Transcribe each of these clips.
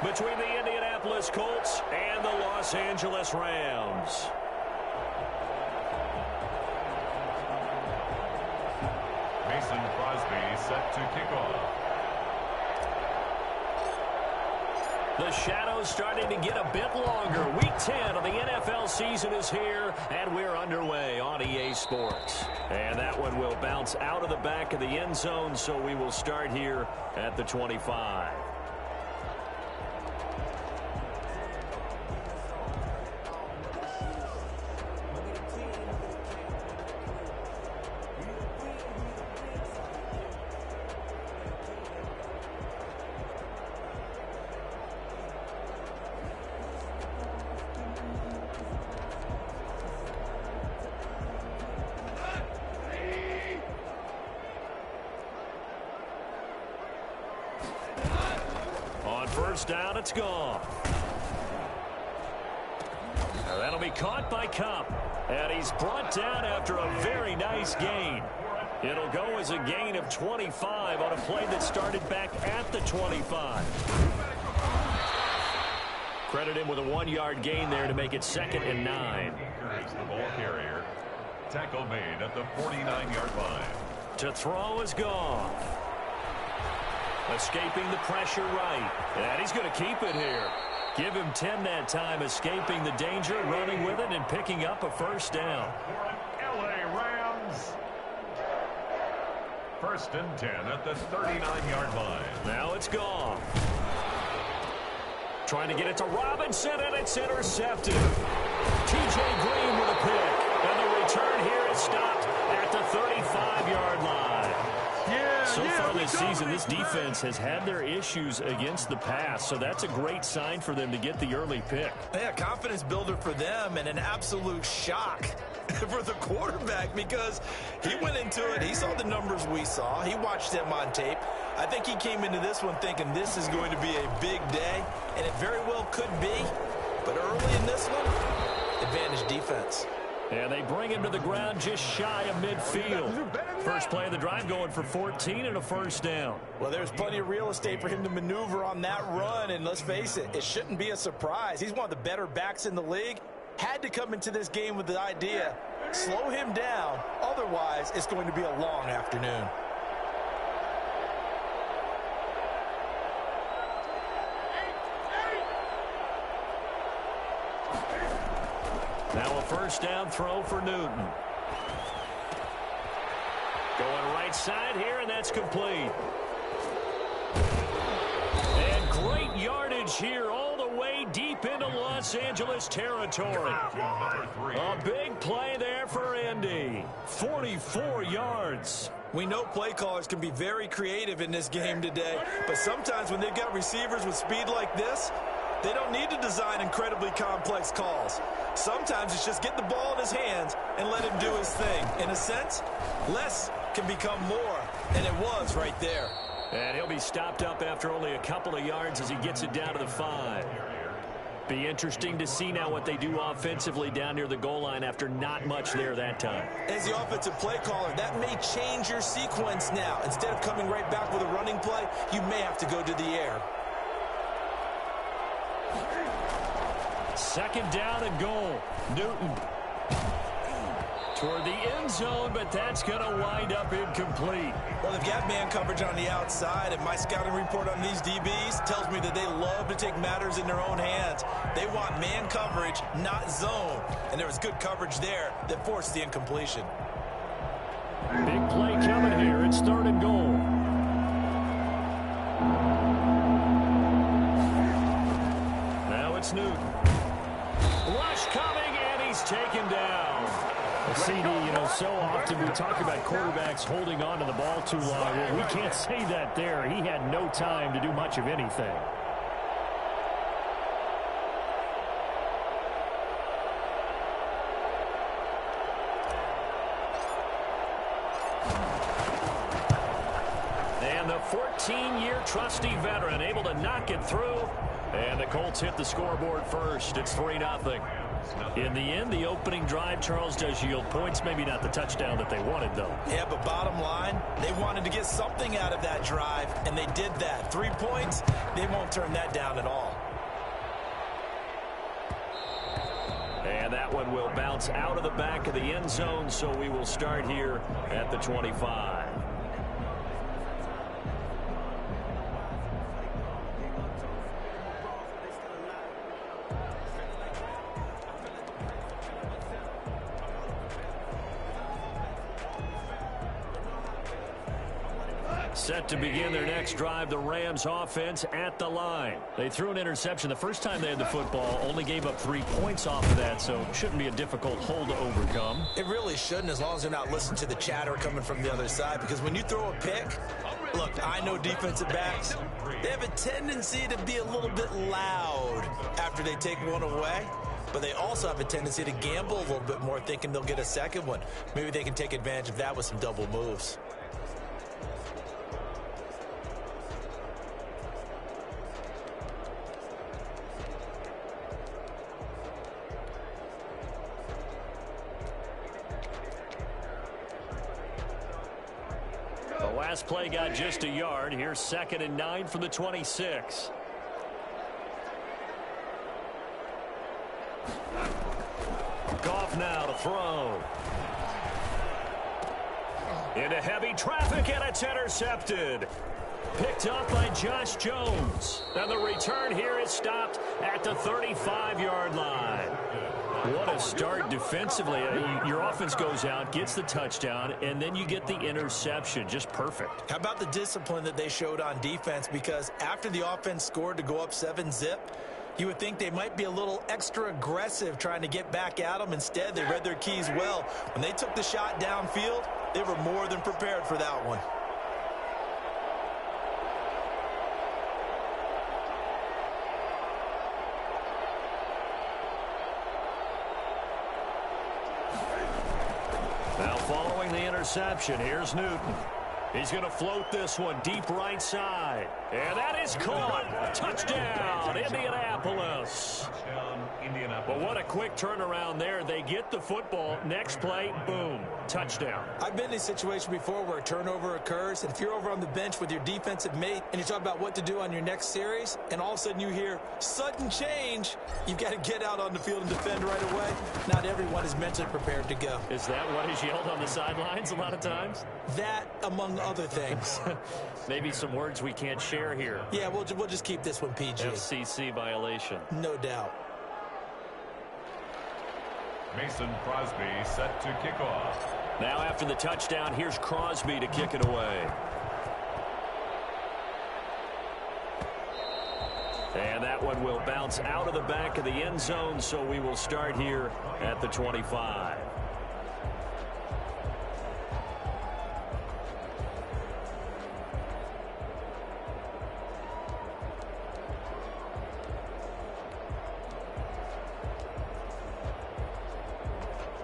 between the Indianapolis Colts and the Los Angeles Rams. Mason Crosby set to kick off. The shadow's starting to get a bit longer. Week 10 of the NFL season is here, and we're underway on EA Sports. And that one will bounce out of the back of the end zone, so we will start here at the 25. First down, it's gone. Now that'll be caught by Kupp. And he's brought down after a very nice gain. It'll go as a gain of 25 on a play that started back at the 25. Credit him with a 1-yard gain there to make it 2nd and 9. Here's the ball carrier. Tackle made at the 49-yard line. To throw is gone. Escaping the pressure right. And he's going to keep it here. Give him 10 that time, escaping the danger, running with it, and picking up a first down. LA Rams. 1st and 10 at the 39-yard line. Now it's gone. Trying to get it to Robinson, and it's intercepted. T.J. Green with a pick. And the return here is stopped at the 35-yard line. So far this season, this defense has had their issues against the pass, so that's a great sign for them to get the early pick. Yeah, confidence builder for them and an absolute shock for the quarterback because he went into it. He saw the numbers we saw. He watched them on tape. I think he came into this one thinking this is going to be a big day, and it very well could be. But early in this one, advantage defense. And they bring him to the ground just shy of midfield. First play of the drive going for 14 and a first down. Well, there's plenty of real estate for him to maneuver on that run. And let's face it, it shouldn't be a surprise. He's one of the better backs in the league. Had to come into this game with the idea, slow him down. Otherwise, it's going to be a long afternoon. Now a first down throw for Newton. Going right side here, and that's complete. And great yardage here all the way deep into Los Angeles territory. A big play there for Indy. 44 yards. We know play callers can be very creative in this game today, but sometimes when they've got receivers with speed like this, they don't need to design incredibly complex calls. Sometimes it's just get the ball in his hands and let him do his thing. In a sense, less can become more, and it was right there. And he'll be stopped up after only a couple of yards as he gets it down to the 5. Be interesting to see now what they do offensively down near the goal line after not much there that time. As the offensive play caller, that may change your sequence now. Instead of coming right back with a running play, you may have to go to the air. 2nd down and goal. Newton toward the end zone, but that's going to wind up incomplete. Well, they've got man coverage on the outside, and my scouting report on these DBs tells me that they love to take matters in their own hands. They want man coverage, not zone. And there was good coverage there that forced the incompletion. Big play coming here. It's 3rd and goal. Now it's Newton. Rush coming, and he's taken down. CD, so often we talk about quarterbacks holding on to the ball too long. Well, we can't say that there. He had no time to do much of anything. And the 14-year trusty veteran able to knock it through. And the Colts hit the scoreboard first. It's 3-0. In the end, the opening drive, Charles, does yield points. Maybe not the touchdown that they wanted, though. Yeah, but bottom line, they wanted to get something out of that drive, and they did that. 3 points, they won't turn that down at all. And that one will bounce out of the back of the end zone, so we will start here at the 25. Set to begin their next drive, the Rams offense at the line. They threw an interception the first time they had the football, only gave up 3 points off of that, so it shouldn't be a difficult hole to overcome. It really shouldn't, as long as they're not listening to the chatter coming from the other side, because when you throw a pick, look, I know defensive backs, they have a tendency to be a little bit loud after they take one away. But they also have a tendency to gamble a little bit more, thinking they'll get a second one. Maybe they can take advantage of that with some double moves. Last play got just a yard. Here's 2nd and 9 from the 26. Goff now to throw. Into heavy traffic, and it's intercepted. Picked up by Josh Jones. And the return here is stopped at the 35-yard line. What a start defensively. Your offense goes out, gets the touchdown, and then you get the interception. Just perfect. How about the discipline that they showed on defense? Because after the offense scored to go up 7-zip, you would think they might be a little extra aggressive trying to get back at them. Instead, they read their keys well. When they took the shot downfield, they were more than prepared for that one. Now following the interception, here's Newton. He's going to float this one deep right side. And that is caught. Touchdown, Indianapolis. But what a quick turnaround there. They get the football. Next play, boom, touchdown. I've been in a situation before where a turnover occurs, and if you're over on the bench with your defensive mate and you talk about what to do on your next series, and all of a sudden you hear sudden change, you've got to get out on the field and defend right away. Not everyone is mentally prepared to go. Is that what is yelled on the sidelines a lot of times? That, among other things. Maybe some words we can't share here. Yeah, we'll just keep this one PG. FCC violation. No doubt. Mason Crosby set to kick off. Now after the touchdown, here's Crosby to kick it away. And that one will bounce out of the back of the end zone, so we will start here at the 25.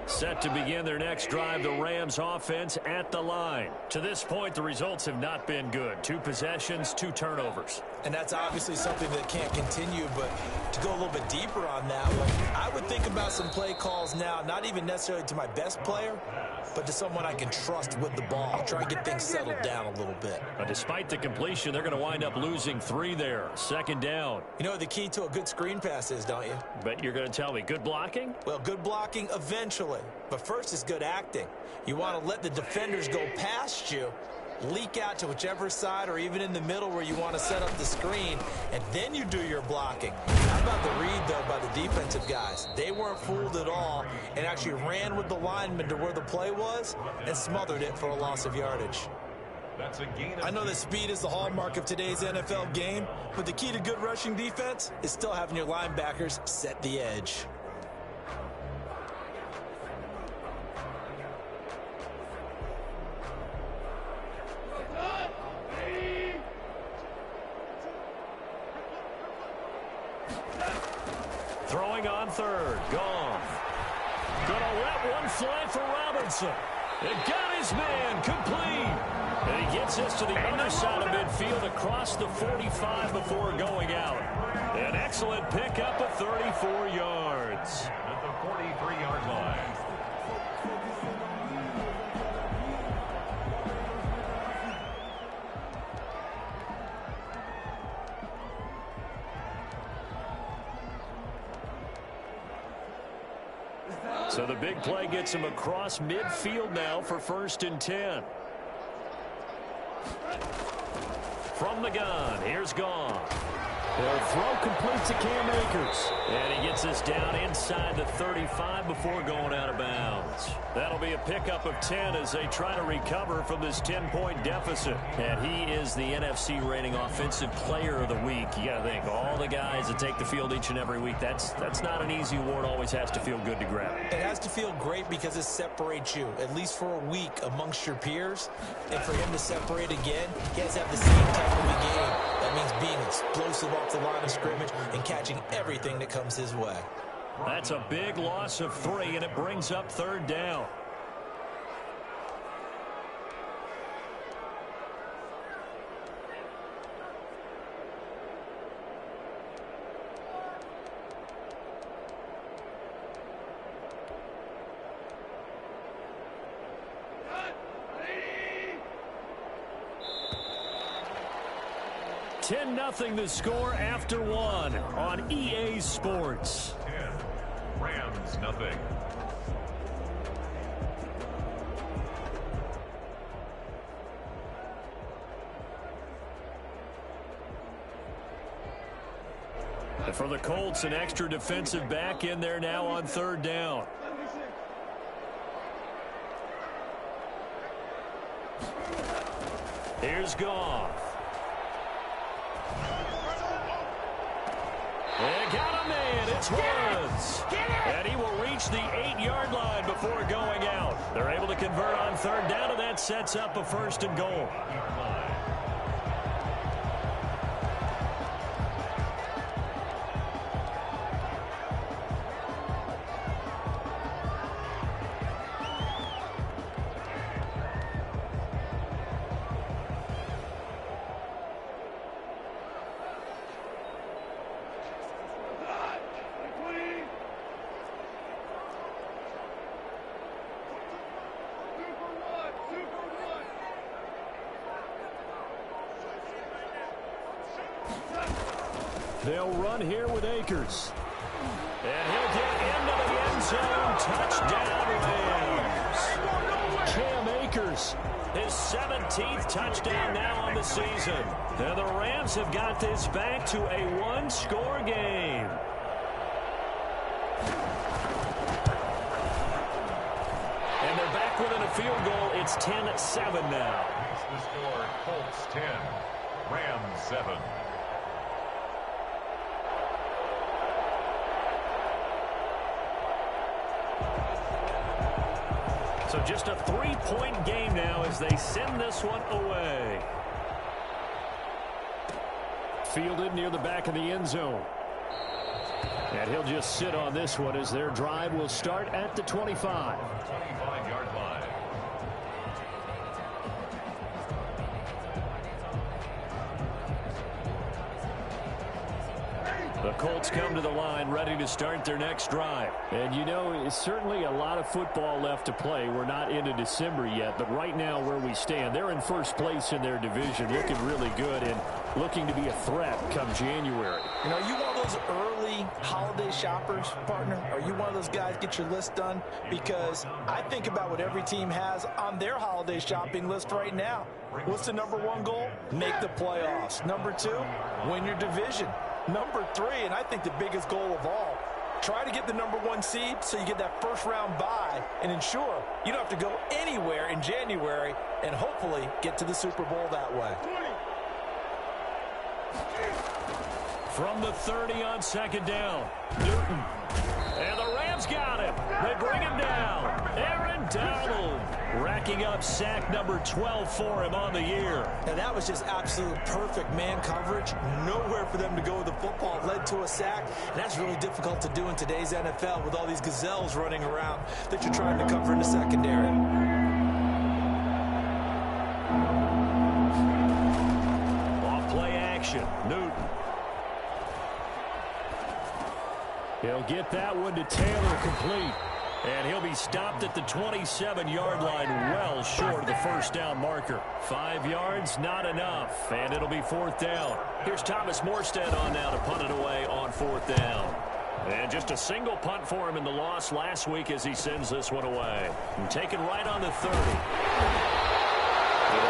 Set to begin their next drive, the Rams offense at the line. To this point, the results have not been good. 2 possessions, 2 turnovers. And that's obviously something that can't continue, but to go a little bit deeper on that one, I would think about some play calls now, not even necessarily to my best player, but to someone I can trust with the ball. Try and get things settled down a little bit. Despite the completion, they're going to wind up losing 3 there. 2nd down. You know what the key to a good screen pass is, don't you? Bet you're going to tell me. Good blocking? Well, good blocking eventually. But first is good acting. You want to let the defenders go past you, leak out to whichever side or even in the middle where you want to set up the screen, and then you do your blocking. How about the read, though, by the defensive guys? They weren't fooled at all and actually ran with the lineman to where the play was and smothered it for a loss of yardage. That's a gain of... I know that speed is the hallmark of today's NFL game, but the key to good rushing defense is still having your linebackers set the edge. Throwing on 3rd. Gone. Gonna let one fly for Robinson. It got his man complete. And he gets us to the other side of midfield across the 45 before going out. And excellent pickup of 34 yards. At the 43-yard line. So the big play gets him across midfield now for 1st and 10. From the gun, here's Goff. The throw complete to Cam Akers. And he gets us down inside the 35 before going out of bounds. That'll be a pickup of 10 as they try to recover from this 10-point deficit. And he is the NFC rating offensive player of the week. You got to think, all the guys that take the field each and every week, that's not an easy award. Always has to feel good to grab. It has to feel great because it separates you, at least for a week, amongst your peers. And for him to separate again, he has to have the same type of a game. That means being explosive off the line of scrimmage and catching everything that comes his way. That's a big loss of 3, and it brings up 3rd down. Nothing the score after 1 on EA Sports. 10. Rams nothing. And for the Colts, an extra defensive back in there now on 3rd down. Here's Goff. And got a man, it's Woods. And he will reach the 8-yard line before going out. They're able to convert on 3rd down, and that sets up a 1st and goal. They'll run here with Akers. And he'll get into the end zone. Touchdown, Rams. Cam Akers, his 17th touchdown now on the season. And the Rams have got this back to a 1-score game. And they're back within a field goal. It's 10-7 now. It's the score, Colts 10, Rams 7. So just a 3-point game now as they send this one away. Fielded near the back of the end zone. And he'll just sit on this one as their drive will start at the 25. 25-yard line. The Colts come to the line ready to start their next drive. And you know, it's certainly a lot of football left to play. We're not into December yet, but right now where we stand, they're in first place in their division, looking really good and looking to be a threat come January. You know, you one of those early holiday shoppers, partner? Are you one of those guys get your list done? Because I think about what every team has on their holiday shopping list right now. What's the number 1 goal? Make the playoffs. Number 2, win your division. Number 3, and I think the biggest goal of all, try to get the number 1 seed so you get that first-round bye and ensure you don't have to go anywhere in January and hopefully get to the Super Bowl that way. From the 30 on 2nd down, Newton. And the Rams got him. They bring him down. Aaron Donald racking up sack number 12 for him on the year. Now that was just absolute perfect man coverage. Nowhere for them to go with the football. Led to a sack. And that's really difficult to do in today's NFL with all these gazelles running around that you're trying to cover in the secondary. Off play action. Newton. He'll get that one to Taylor complete. And he'll be stopped at the 27-yard line, well short of the first down marker. 5 yards, not enough, and it'll be 4th down. Here's Thomas Morstead on now to punt it away on 4th down. And just a single punt for him in the loss last week as he sends this one away. And taken right on the 30. It'll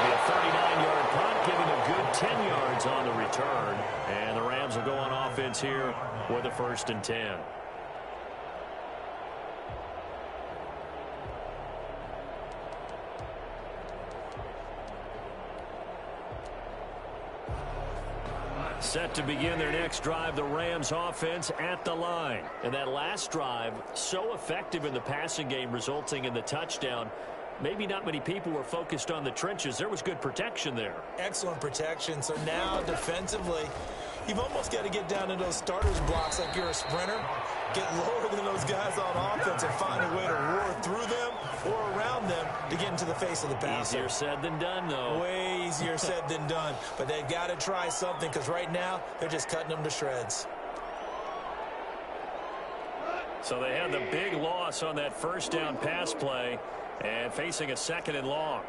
be a 39-yard punt, giving a good 10 yards on the return. And the Rams will go on offense here with a 1st and 10. Set to begin their next drive, the Rams offense at the line. And that last drive, so effective in the passing game, resulting in the touchdown. Maybe not many people were focused on the trenches. There was good protection there. Excellent protection. So now defensively, you've almost got to get down in those starters blocks like you're a sprinter. Get lower than those guys on offense and find a way to roar through them or around them to get into the face of the passer. Easier said than done, though. Way easier said than done. But they've got to try something because right now they're just cutting them to shreds. So they had the big loss on that first down pass play and facing a 2nd and long.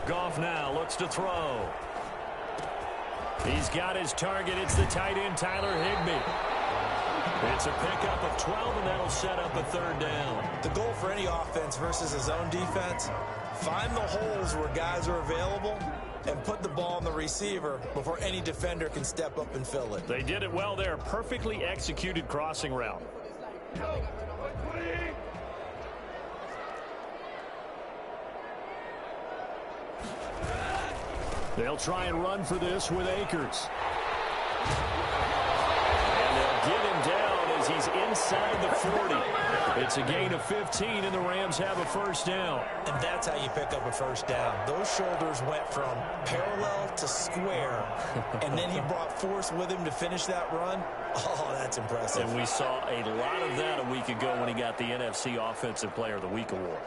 Goff now looks to throw. He's got his target. It's the tight end, Tyler Higbee. It's a pickup of 12, and that'll set up a 3rd down. The goal for any offense versus his own defense, find the holes where guys are available and put the ball on the receiver before any defender can step up and fill it. They did it well there. Perfectly executed crossing route. They'll try and run for this with Akers. And they'll get him down as he's inside the 40. It's a gain of 15, and the Rams have a 1st down. And that's how you pick up a 1st down. Those shoulders went from parallel to square, and then he brought force with him to finish that run. Oh, that's impressive. And we saw a lot of that a week ago when he got the NFC Offensive Player of the Week award.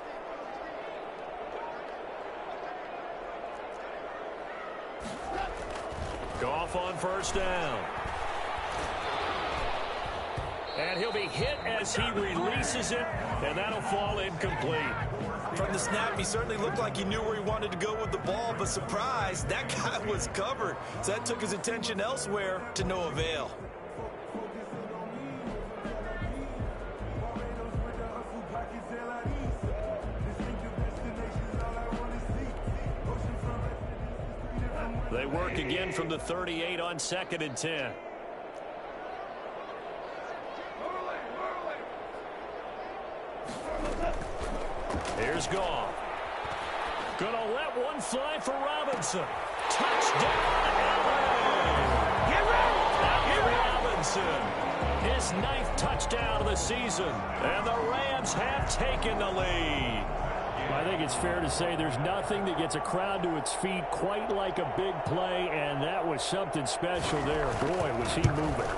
Goff on 1st down. And he'll be hit as he releases it, and that'll fall incomplete. From the snap, he certainly looked like he knew where he wanted to go with the ball, but surprise, that guy was covered. So that took his attention elsewhere to no avail. They work again from the 38 on 2nd and 10. Here's Goff. Gonna let one fly for Robinson. Touchdown, LA! Robinson. His 9th touchdown of the season. And the Rams have taken the lead. I think it's fair to say there's nothing that gets a crowd to its feet quite like a big play, and that was something special there. Boy, was he moving.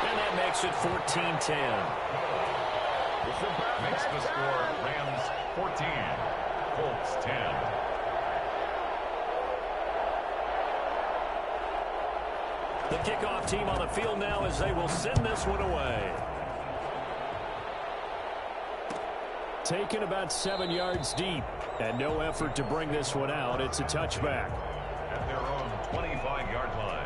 And that makes it 14-10. Makes the score Rams 14, Colts 10. The kickoff team on the field now as they will send this one away. Taken about 7 yards deep, and no effort to bring this one out. It's a touchback. At their own 25-yard line.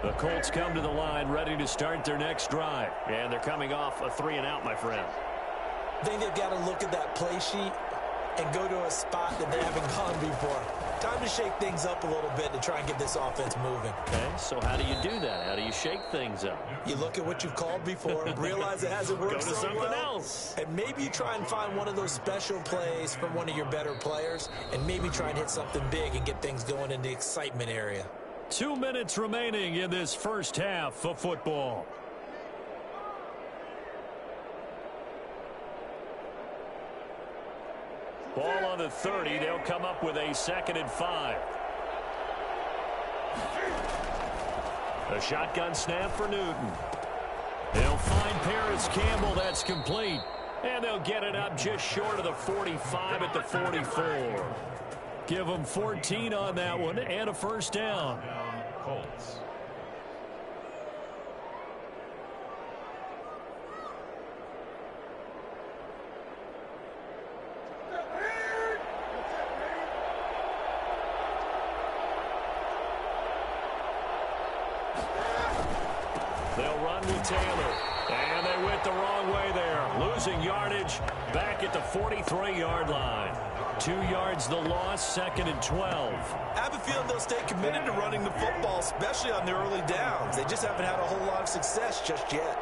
The Colts come to the line ready to start their next drive. And they're coming off a 3-and-out, my friend. I think they've got to look at that play sheet and go to a spot that they haven't gone before. Time to shake things up a little bit to try and get this offense moving. Okay, so how do you do that? How do you shake things up? You look at what you've called before, realize it hasn't worked Go to so something well, else. and maybe you try and find one of those special plays from one of your better players, and maybe try and hit something big and get things going in the excitement area. 2 minutes remaining in this first half of football. Ball on the 30. They'll come up with a 2nd and 5. A shotgun snap for Newton. They'll find Paris Campbell. That's complete. And they'll get it up just short of the 45 at the 44. Give them 14 on that one and a first down. Colts. They'll run with Taylor. And they went the wrong way there. Losing yardage back at the 43-yard line. 2 yards the loss, 2nd and 12. I have a feeling they'll stay committed to running the football, especially on the early downs. They just haven't had a whole lot of success just yet.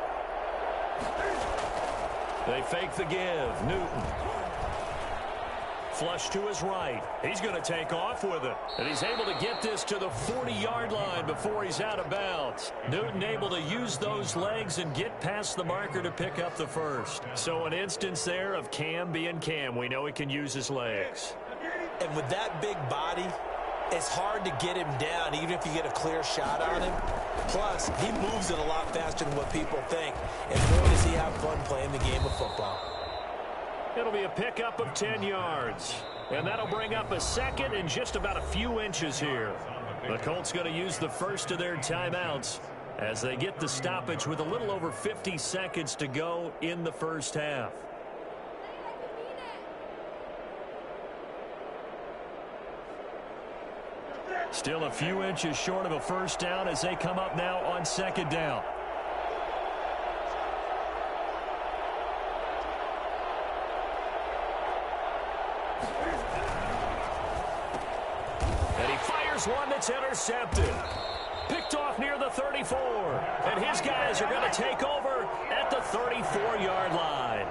They fake the give. Newton. Flush to his right. He's going to take off with it. And he's able to get this to the 40-yard line before he's out of bounds. Newton able to use those legs and get past the marker to pick up the first. So an instance there of Cam being Cam. We know he can use his legs. And with that big body, it's hard to get him down even if you get a clear shot on him. Plus, he moves it a lot faster than what people think. And boy, does he have fun playing the game of football. It'll be a pickup of 10 yards. And that'll bring up a second and just about a few inches here. The Colts going to use the first of their timeouts as they get the stoppage with a little over 50 seconds to go in the first half. Still a few inches short of a first down as they come up now on 2nd down. One that's intercepted. Picked off near the 34. And his guys are going to take over at the 34-yard line.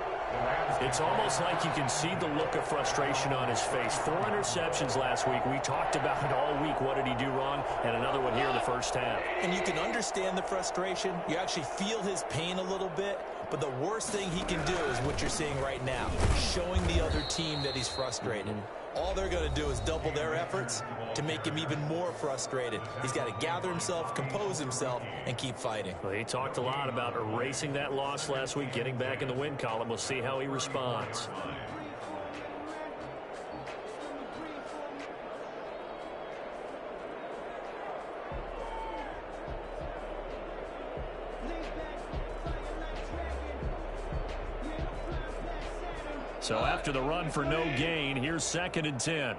It's almost like you can see the look of frustration on his face. 4 interceptions last week. We talked about it all week. What did he do wrong? And another one here in the first half. And you can understand the frustration. You actually feel his pain a little bit. But the worst thing he can do is what you're seeing right now, showing the other team that he's frustrated. All they're going to do is double their efforts to make him even more frustrated. He's got to gather himself, compose himself, and keep fighting. Well, he talked a lot about erasing that loss last week, getting back in the win column. We'll see how he responds. So after the run for no gain, here's 2nd and 10.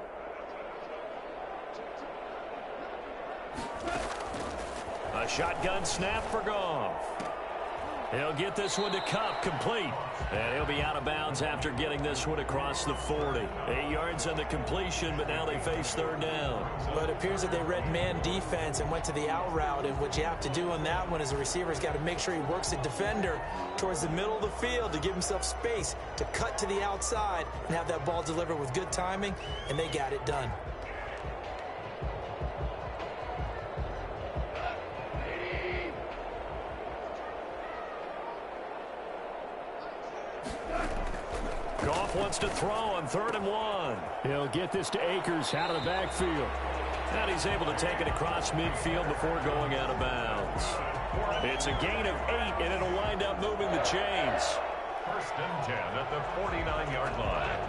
A shotgun snap for Goff. He'll get this one to Kupp, complete. And he'll be out of bounds after getting this one across the 40. 8 yards on the completion, but now they face 3rd down. But it appears that they read man defense and went to the out route. And what you have to do on that one is a receiver's got to make sure he works the defender towards the middle of the field to give himself space to cut to the outside and have that ball delivered with good timing, and they got it done. Goff wants to throw on 3rd and 1. He'll get this to Akers out of the backfield. And he's able to take it across midfield before going out of bounds. It's a gain of 8, and it'll wind up moving the chains. 1st and 10 at the 49-yard line.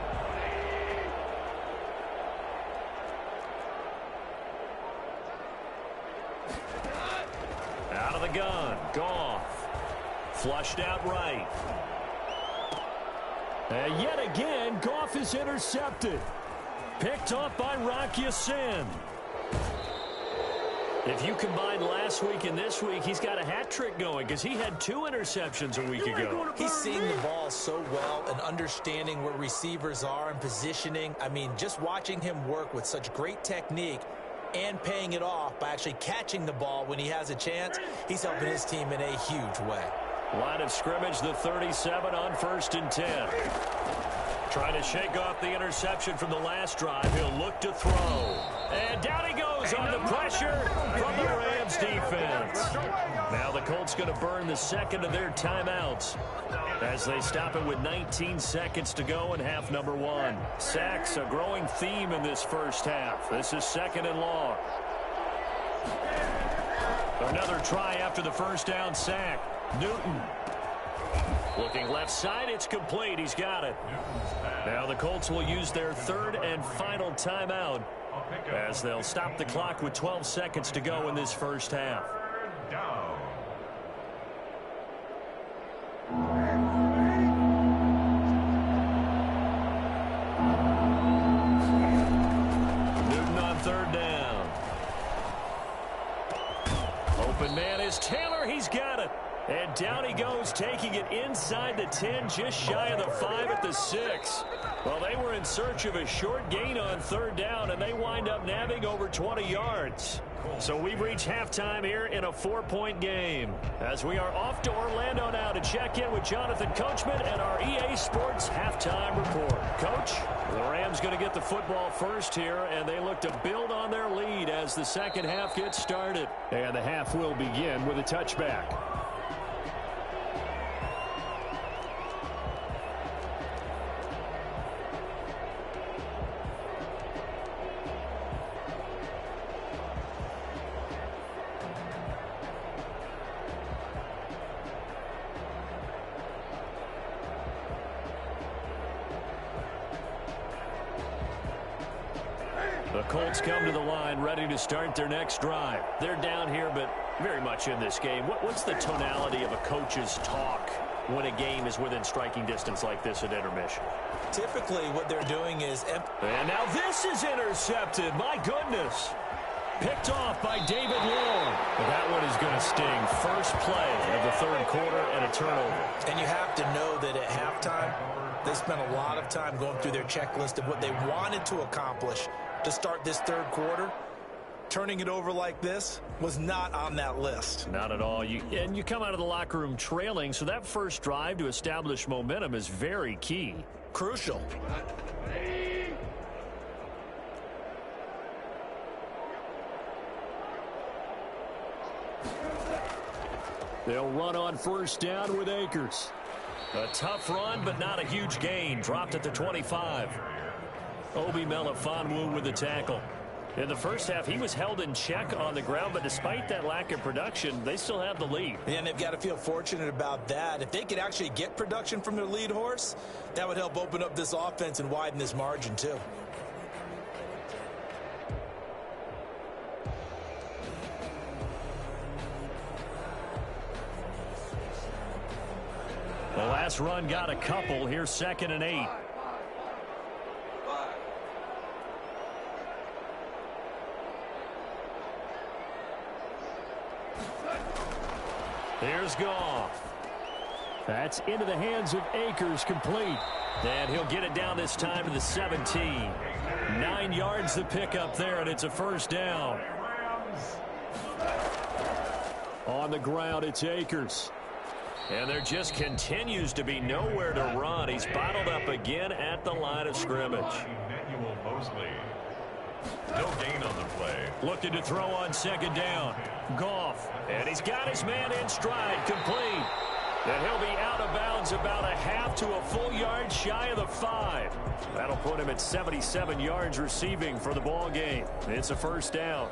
Out of the gun, Goff. Flushed out right. And yet again, Goff is intercepted. Picked off by Rock Ya-Sin. If you combine last week and this week, he's got a hat trick going because he had 2 interceptions a week ago. He's seeing the ball so well and understanding where receivers are and positioning. I mean, just watching him work with such great technique and paying it off by actually catching the ball when he has a chance, he's helping his team in a huge way. Line of scrimmage, the 37 on 1st and 10. Trying to shake off the interception from the last drive. He'll look to throw. And down he goes on the pressure from the Rams defense. Now the Colts going to burn the 2nd of their timeouts as they stop it with 19 seconds to go in half number 1. Sacks, a growing theme in this first half. This is 2nd and long. Another try after the first down sack. Newton. Looking left side, it's complete. He's got it. Now the Colts will use their third and final timeout as they'll stop the clock with 12 seconds to go in this first half. Newton on third down. Open man is Taylor. He's got it. And down he goes, taking it inside the 10, just shy of the 5 at the 6. Well, they were in search of a short gain on third down, and they wind up nabbing over 20 yards. So we've reached halftime here in a 4-point game. As we are off to Orlando now to check in with Jonathan Coachman and our EA Sports halftime report. Coach, the Rams going to get the football first here, and they look to build on their lead as the second half gets started. And the half will begin with a touchback. The Colts come to the line ready to start their next drive. They're down here, but very much in this game. What's the tonality of a coach's talk when a game is within striking distance like this at intermission? Typically, what they're doing is... And now this is intercepted. My goodness. Picked off by David Long. That one is going to sting. First play of the third quarter and a turnover. And you have to know that at halftime, they spent a lot of time going through their checklist of what they wanted to accomplish to start this third quarter. Turning it over like this was not on that list. Not at all. And you come out of the locker room trailing, so that first drive to establish momentum is very key. Crucial. They'll run on first down with Akers. A tough run, but not a huge gain. Dropped at the 25. Obi Melifonwu with the tackle. In the first half, he was held in check on the ground, but despite that lack of production, they still have the lead. And they've got to feel fortunate about that. If they could actually get production from their lead horse, that would help open up this offense and widen this margin too. The last run got a couple. Here's 2nd and 8. Here's Goff. That's into the hands of Akers, complete. And he'll get it down this time to the 17. 9 yards to pick up there, and it's a first down. On the ground, it's Akers. And there just continues to be nowhere to run. He's bottled up again at the line of scrimmage. No gain on the play. Looking to throw on 2nd down. Goff. And he's got his man in stride, complete. And he'll be out of bounds about a half to a full yard shy of the 5. That'll put him at 77 yards receiving for the ball game. It's a first down.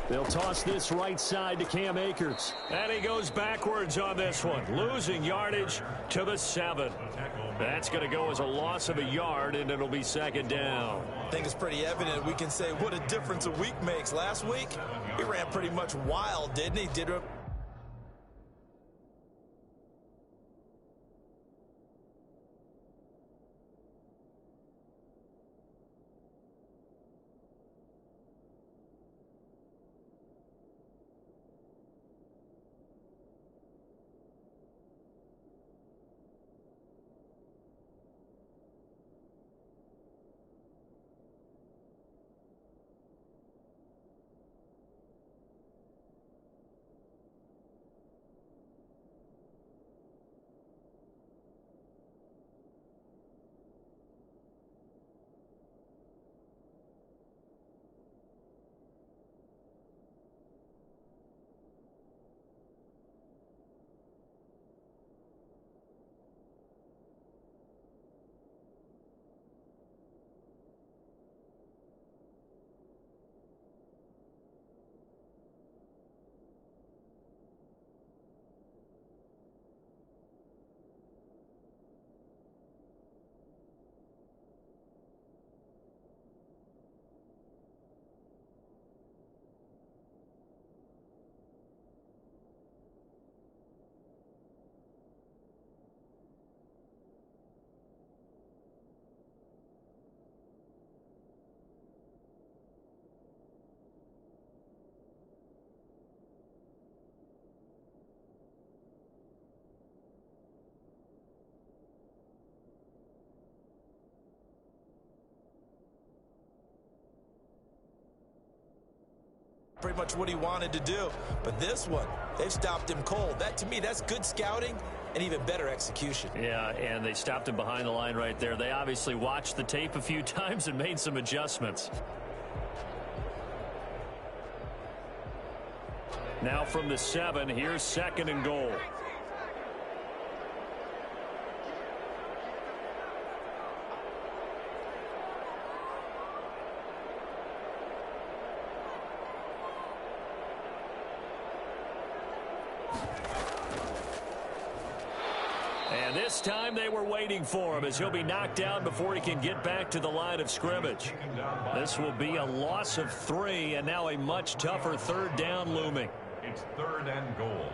They'll toss this right side to Cam Akers. And he goes backwards on this one, losing yardage to the 7. That's going to go as a loss of a yard, and it'll be 2nd down. I think it's pretty evident we can say what a difference a week makes. Last week, he ran pretty much wild, didn't he? pretty much what he wanted to do. But this one, they've stopped him cold. That, to me, that's good scouting and even better execution. Yeah, and they stopped him behind the line right there. They obviously watched the tape a few times and made some adjustments. Now from the 7, here's 2nd and goal. And this time they were waiting for him as he'll be knocked down before he can get back to the line of scrimmage. This will be a loss of 3, and now a much tougher 3rd down looming. It's 3rd and goal.